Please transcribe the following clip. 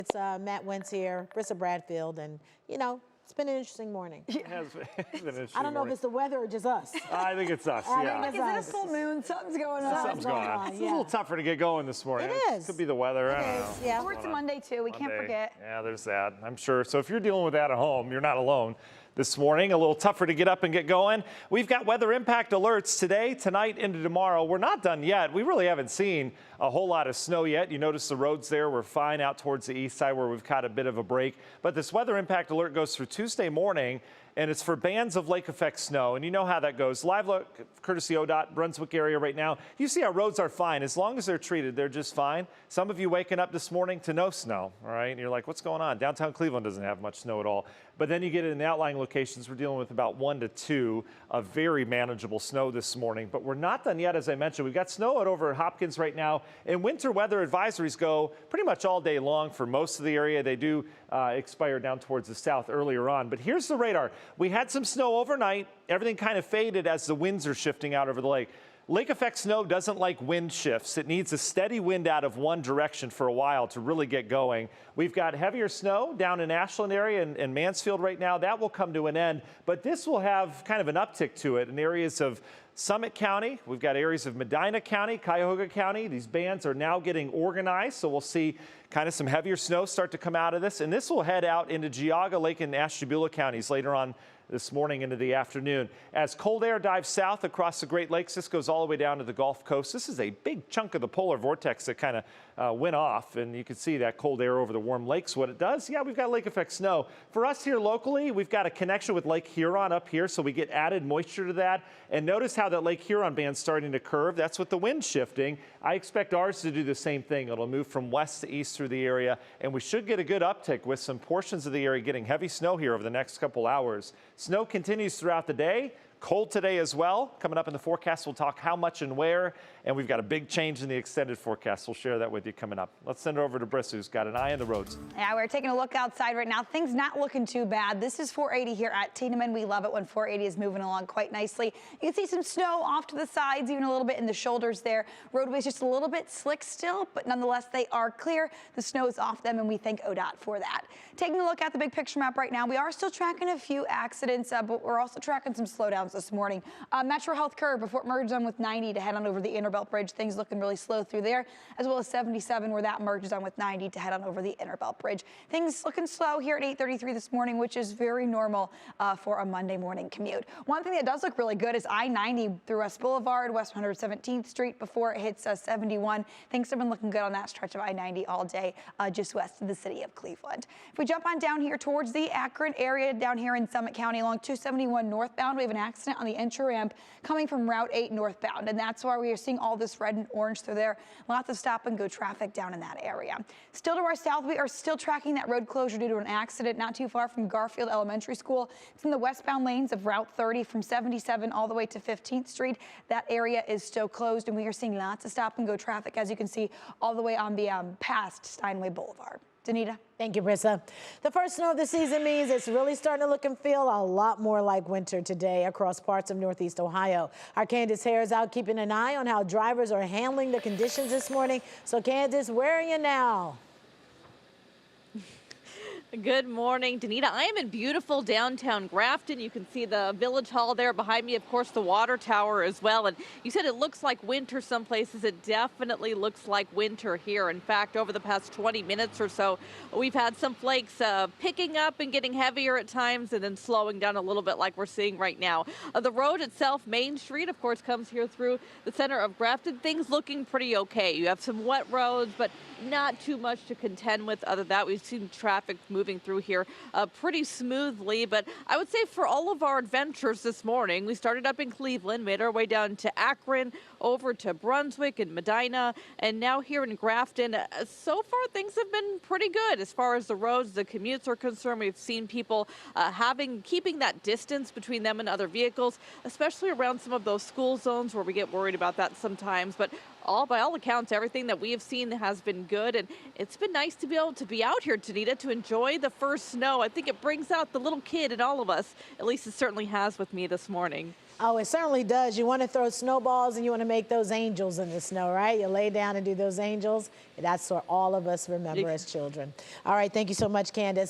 It's Matt Wentz here, Brissa Bradfield, and it's been an interesting morning. It has been an interesting I don't know if it's the weather or just us. I think it's us, yeah. Is it a full moon? Something's going on. Something's going on. It's a little tougher to get going this morning. It is. Could be the weather. I don't know. Yeah. Or it's a Monday, too. We can't forget. Yeah, there's that, I'm sure. So if you're dealing with that at home, you're not alone. This morning, a little tougher to get up and get going. We've got weather impact alerts today, tonight, into tomorrow. We're not done yet. We really haven't seen a whole lot of snow yet. You notice the roads there were fine out towards the east side where we've caught a bit of a break. But this weather impact alert goes through Tuesday morning, and it's for bands of lake effect snow. And you know how that goes. Live look, courtesy ODOT, Brunswick area right now. You see our roads are fine. As long as they're treated, they're just fine. Some of you waking up this morning to no snow, all right? And you're like, what's going on? Downtown Cleveland doesn't have much snow at all. But then you get in the outlying locations, we're dealing with about 1 to 2 of very manageable snow this morning. But we're not done yet, as I mentioned. We've got snow out over at Hopkins right now. And winter weather advisories go pretty much all day long for most of the area. They do expire down towards the south earlier on. But here's the radar. We had some snow overnight. Everything kind of faded as the winds are shifting out over the lake. Lake effect snow doesn't like wind shifts. It needs a steady wind out of one direction for a while to really get going. We've got heavier snow down in Ashland area and Mansfield right now. That will come to an end, but this will have kind of an uptick to it in areas of Summit County. We've got areas of Medina County, Cuyahoga County. These bands are now getting organized, so we'll see kind of some heavier snow start to come out of this, and this will head out into Geauga, Lake, and Ashtabula counties later on this morning into the afternoon. As cold air dives south across the Great Lakes, this goes all the way down to the Gulf Coast. This is a big chunk of the polar vortex that kind of went off, and you can see that cold air over the warm lakes. What it does, yeah, we've got lake effect snow. For us here locally, we've got a connection with Lake Huron up here, so we get added moisture to that. And notice how that Lake Huron band's starting to curve. That's with the wind shifting. I expect ours to do the same thing. It'll move from west to east through the area, and we should get a good uptick with some portions of the area getting heavy snow here over the next couple hours. Snow continues throughout the day. Cold today as well. Coming up in the forecast, we'll talk how much and where, and we've got a big change in the extended forecast. We'll share that with you coming up. Let's send it over to Briss, who's got an eye on the roads. Yeah, we're taking a look outside right now. Things not looking too bad. This is 480 here at Tiedemann. We love it when 480 is moving along quite nicely. You can see some snow off to the sides, even a little bit in the shoulders there. Roadways just a little bit slick still, but nonetheless, they are clear. The snow is off them, and we thank ODOT for that. Taking a look at the big picture map right now, we are still tracking a few accidents, but we're also tracking some slowdowns this morning. Metro Health curve before it merges on with 90 to head on over the Innerbelt Bridge. Things looking really slow through there, as well as 77 where that merges on with 90 to head on over the Innerbelt Bridge. Things looking slow here at 8:33 this morning, which is very normal for a Monday morning commute. One thing that does look really good is I-90 through West Boulevard, West 117th Street before it hits 71. Things have been looking good on that stretch of I-90 all day, just west of the city of Cleveland. If we jump on down here towards the Akron area, down here in Summit County along 271 northbound, we have an accident on the entry ramp coming from Route 8 northbound, and that's why we are seeing all this red and orange through there. Lots of stop and go traffic down in that area. Still to our south, we are still tracking that road closure due to an accident not too far from Garfield Elementary School. It's in the westbound lanes of Route 30 from 77 all the way to 15th Street. That area is still closed, and we are seeing lots of stop and go traffic, as you can see, all the way on the past Steinway Boulevard. Danita. Thank you, Brissa. The first snow of the season means it's really starting to look and feel a lot more like winter today across parts of Northeast Ohio. Our Candace Hare is out keeping an eye on how drivers are handling the conditions this morning. So, Candace, where are you now? Good morning, Danita. I am in beautiful downtown Grafton. You can see the Village Hall there behind me, of course, the water tower as well. And you said it looks like winter some places. It definitely looks like winter here. In fact, over the past 20 minutes or so, we've had some flakes picking up and getting heavier at times and then slowing down a little bit like we're seeing right now. The road itself, Main Street, of course, comes here through the center of Grafton. Things looking pretty okay. You have some wet roads, but not too much to contend with. Other than that, we've seen traffic moving through here pretty smoothly. But I would say for all of our adventures this morning, we started up in Cleveland, made our way down to Akron, over to Brunswick and Medina, and now here in Grafton. So far, things have been pretty good as far as the roads, the commutes are concerned. We've seen people keeping that distance between them and other vehicles, especially around some of those school zones where we get worried about that sometimes. But by all accounts, everything that we have seen has been good, and it's been nice to be able to be out here, Tanita, to enjoy the first snow. I think it brings out the little kid in all of us. At least it certainly has with me this morning. Oh, it certainly does. You want to throw snowballs and you want to make those angels in the snow, right? You lay down and do those angels. That's what all of us remember as children. All right, thank you so much, Candace.